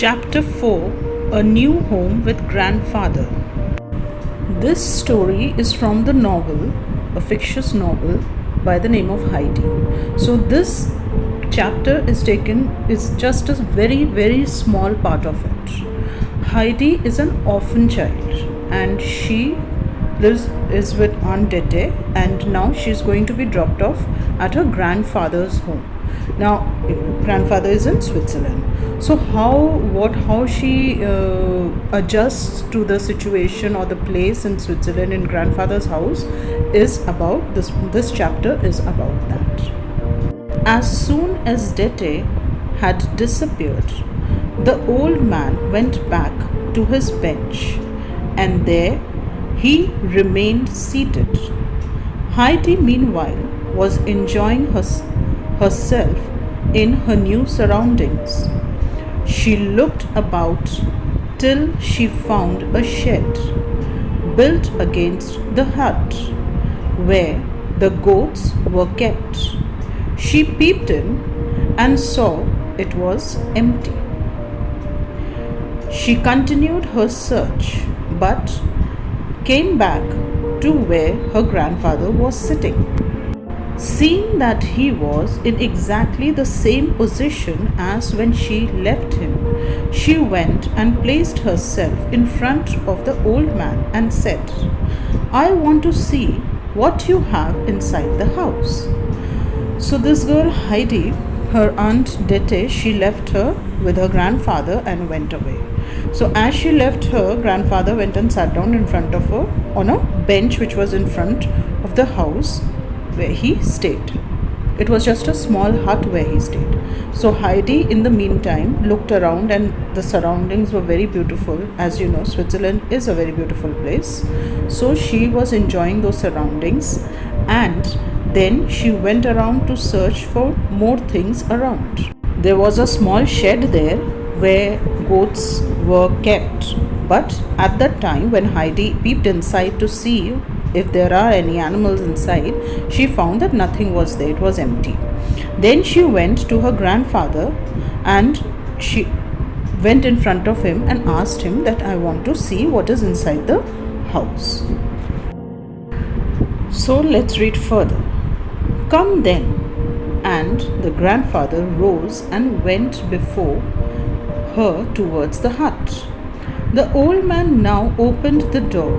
Chapter-4, A New Home with Grandfather. This story is from the novel, a fictitious novel by the name of Heidi. So this chapter is just a very small part of it. Heidi is an orphan child and she is with Aunt Dete, and now she's going to be dropped off at her grandfather's home. Now grandfather is in Switzerland. So how she adjusts to the situation or the place in Switzerland in grandfather's house is about this chapter is about that. As soon as Dete had disappeared, the old man went back to his bench, and there he remained seated. Heidi meanwhile was enjoying herself in her new surroundings. She looked about till she found a shed built against the hut where the goats were kept. She peeped in and saw it was empty. She continued her search but came back to where her grandfather was sitting. Seeing that he was in exactly the same position as when she left him, she went and placed herself in front of the old man and said, "I want to see what you have inside the house." So this girl Heidi, her aunt Dete, she left her with her grandfather and went away. So as she left, her grandfather went and sat down in front of her on a bench which was in front of the house where he stayed. It was just a small hut where he stayed. So Heidi in the meantime looked around, and the surroundings were very beautiful. As you know, Switzerland is a very beautiful place. So she was enjoying those surroundings, and then she went around to search for more things around. There was a small shed there where goats were kept, but at that time when Heidi peeped inside to see if there are any animals inside, she found that nothing was there. It was empty. Then she went to her grandfather and she went in front of him and asked him that, "I want to see what is inside the house." So let's read further. "Come then." And the grandfather rose and went before her towards the hut. The old man now opened the door,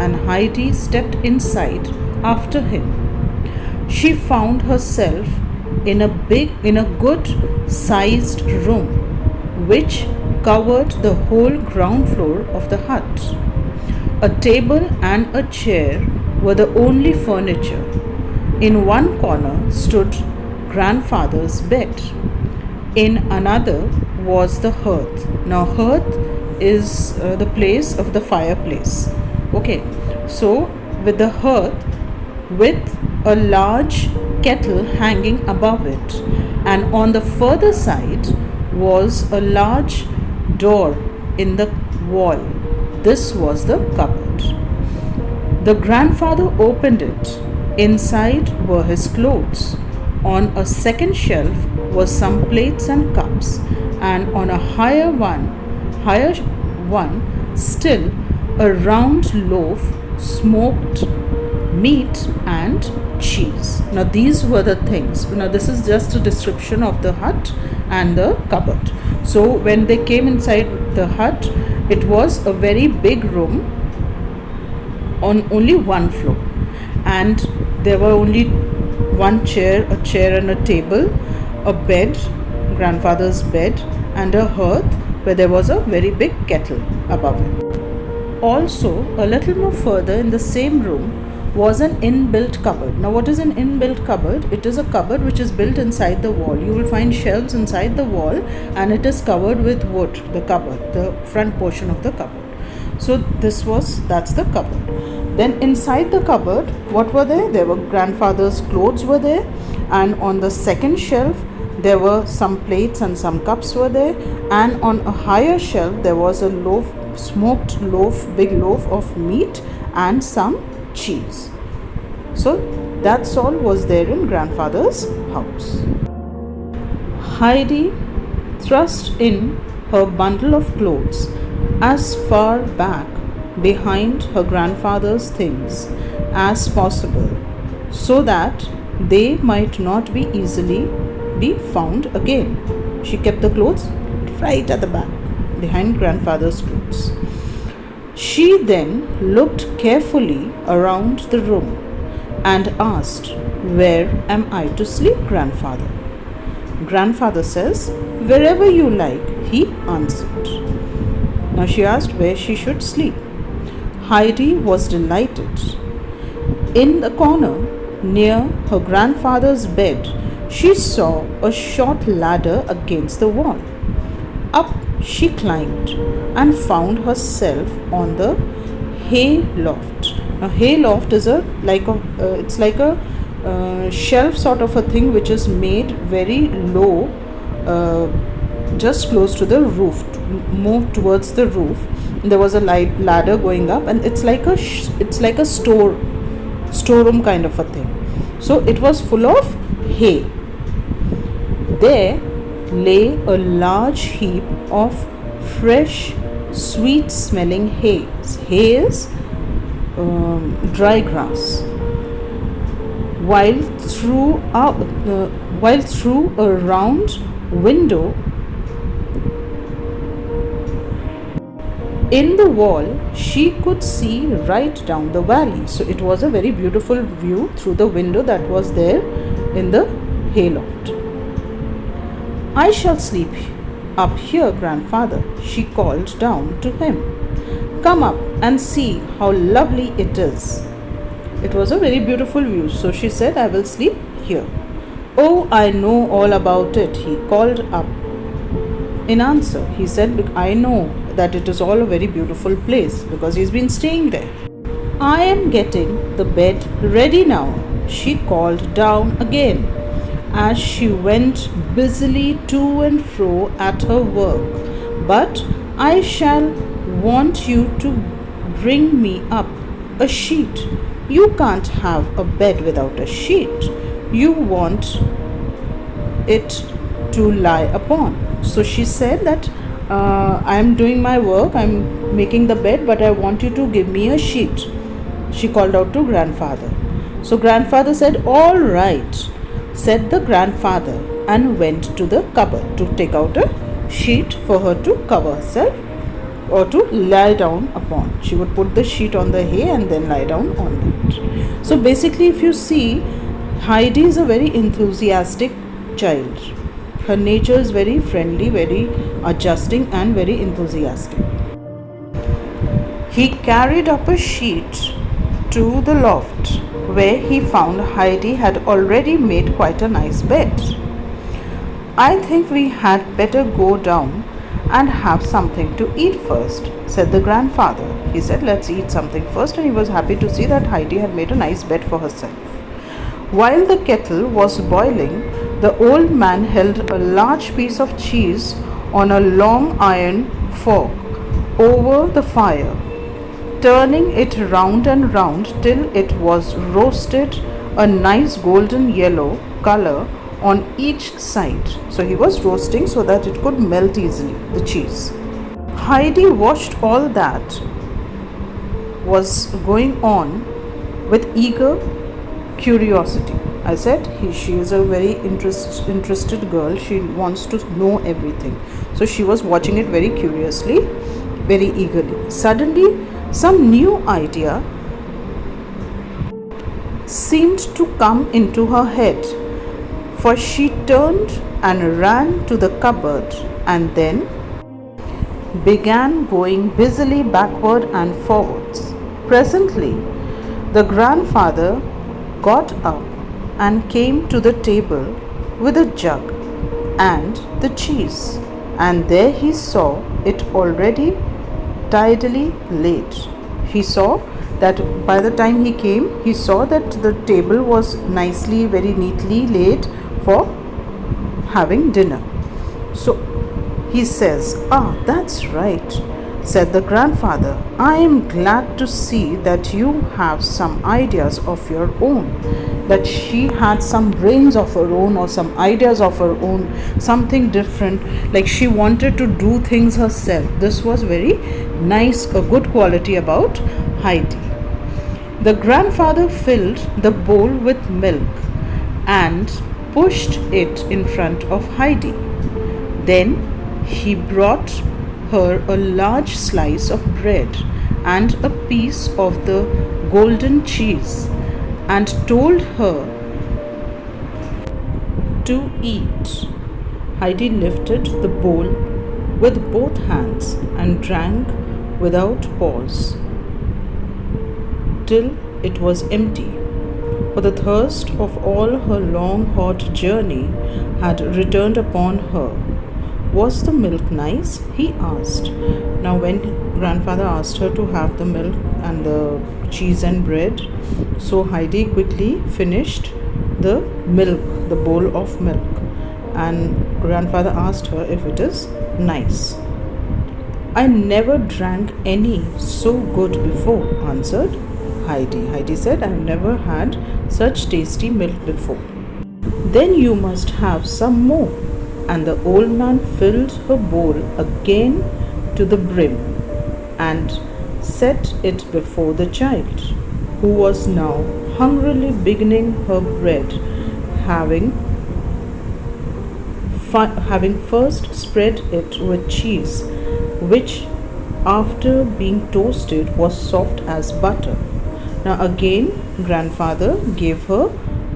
and Heidi stepped inside after him. She found herself in a good sized room which covered the whole ground floor of the hut. A table and a chair were the only furniture. In one corner stood grandfather's bed. In another was the hearth. Now hearth is the place of the fireplace. Okay, so with the hearth with a large kettle hanging above it, and on the further side was a large door in the wall. This was the cupboard. The grandfather opened it. Inside were his clothes. On a second shelf was some plates and cups, and on a higher one still a round loaf, smoked meat and cheese. Now these were the things. Now this is just a description of the hut and the cupboard. So when they came inside the hut, it was a very big room on only one floor, and there were only one chair, a chair and a table, a bed, grandfather's bed, and a hearth where there was a very big kettle above it. Also, a little more further in the same room was an inbuilt cupboard. Now what is an inbuilt cupboard? It is a cupboard which is built inside the wall. You will find shelves inside the wall, and it is covered with wood, the cupboard, the front portion of the cupboard. So that's the cupboard. Then inside the cupboard, what were there? There were grandfather's clothes were there, and on the second shelf there were some plates and some cups were there, and on a higher shelf there was a smoked loaf, big loaf of meat and some cheese. So that's all was there in grandfather's house. Heidi thrust in her bundle of clothes as far back behind her grandfather's things as possible so that they might not be easily be found again. She kept the clothes right at the back behind grandfather's clothes. She then looked carefully around the room and asked, "Where am I to sleep, grandfather?" Grandfather says, "Wherever you like," he answered. Now she asked where she should sleep. Heidi was delighted. In the corner near her grandfather's bed, she saw a short ladder against the wall. Up she climbed and found herself on the hay loft. Now, hay loft is it's like a shelf sort of a thing which is made very low, just close to the roof, moved towards the roof. There was a ladder going up, and it's like a storeroom kind of a thing. So it was full of hay. There lay a large heap of fresh, sweet-smelling hay. Hay is dry grass. While through a round window in the wall, she could see right down the valley. So it was a very beautiful view through the window that was there in the hayloft. "I shall sleep up here, grandfather," she called down to him. "Come up and see how lovely it is." It was a very beautiful view, so she said, "I will sleep here." "Oh, I know all about it," he called up. In answer, he said, "I know that it is all a very beautiful place because he's been staying there." "I am getting the bed ready now," she called down again as she went busily to and fro at her work. "But I shall want you to bring me up a sheet. You can't have a bed without a sheet. You want it to lie upon." So she said that I'm doing my work, I'm making the bed, but I want you to give me a sheet. She called out to grandfather. So grandfather said, "All right," said the grandfather, and went to the cupboard to take out a sheet for her to cover herself or to lie down upon. She would put the sheet on the hay and then lie down on it. So basically, if you see, Heidi is a very enthusiastic child. Her nature is very friendly, very adjusting, and very enthusiastic. He carried up a sheet to the loft, where he found Heidi had already made quite a nice bed. "I think we had better go down and have something to eat first," said the grandfather. He said, "Let's eat something first," and he was happy to see that Heidi had made a nice bed for herself. While the kettle was boiling, the old man held a large piece of cheese on a long iron fork over the fire, turning it round and round till it was roasted a nice golden yellow color on each side. So he was roasting so that it could melt easily, the cheese. Heidi watched all that was going on with eager curiosity. I said she is a very interested girl. She wants to know everything. So she was watching it very curiously, very eagerly. Suddenly, some new idea seemed to come into her head, for she turned and ran to the cupboard and then began going busily backward and forwards. Presently, the grandfather got up and came to the table with a jug and the cheese, and there he saw it already tidily laid. He saw that by the time he came, he saw that the table was nicely, very neatly laid for having dinner. So he says, "Ah, that's right. said the grandfather. I am glad to see that you have some ideas of your own. That she had some brains of her own or some ideas of her own, something different, like she wanted to do things herself. This was very nice, a good quality about Heidi. The grandfather filled the bowl with milk and pushed it in front of Heidi. Then he brought her a large slice of bread and a piece of the golden cheese and told her to eat. Heidi lifted the bowl with both hands and drank without pause till it was empty, for the thirst of all her long hot journey had returned upon her. Was the milk nice? He asked. Now, when grandfather asked her to have the milk and the cheese and bread, so Heidi quickly finished the milk, the bowl of milk, and grandfather asked her if it is nice. I never drank any so good before, answered Heidi. Heidi said, I have never had such tasty milk before. Then you must have some more. And the old man filled her bowl again to the brim and set it before the child, who was now hungrily beginning her bread, having first spread it with cheese, which after being toasted was soft as butter. Now again grandfather gave her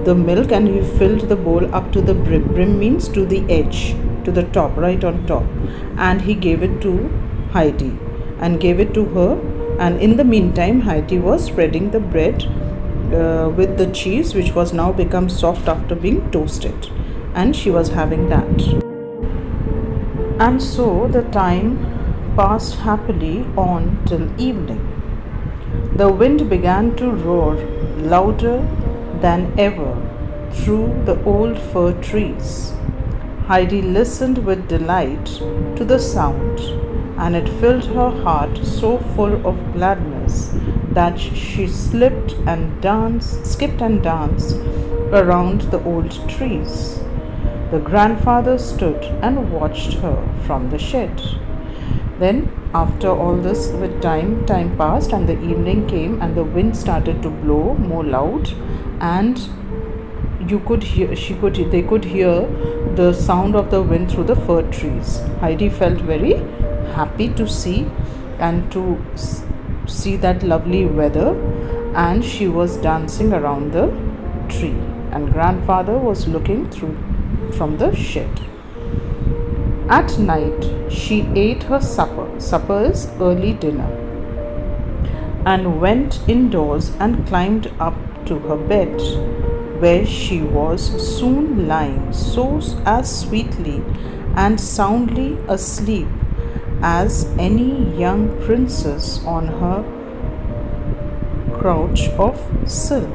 the milk and he filled the bowl up to the brim. Brim means to the edge, to the top, right on top. And he gave it to Heidi and gave it to her. And in the meantime, Heidi was spreading the bread with the cheese, which was now become soft after being toasted. And she was having that. And so the time passed happily on till evening. The wind began to roar louder than ever through the old fir trees. Heidi listened with delight to the sound, and it filled her heart so full of gladness that she skipped and danced around the old trees. The grandfather stood and watched her from the shed. Then after all this, with time passed and the evening came and the wind started to blow more loud, and they could hear the sound of the wind through the fir trees. Heidi felt very happy to see that lovely weather, and she was dancing around the tree, and grandfather was looking through from the shed. At night she ate her supper is early dinner, and went indoors and climbed up to her bed, where she was soon lying so as sweetly and soundly asleep as any young princess on her couch of silk.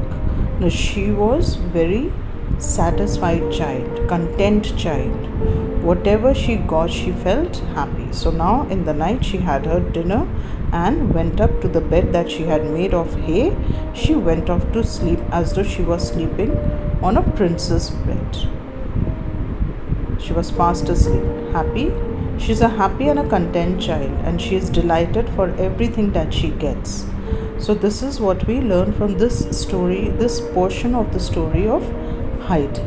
Now she was very satisfied child, content child. Whatever she got, she felt happy. So now in the night she had her dinner and went up to the bed that she had made of hay. She went off to sleep as though she was sleeping on a princess bed. She was fast asleep, happy. She's a happy and a content child, and she is delighted for everything that she gets. So this is what we learn from this story, this portion of the story of Heidi.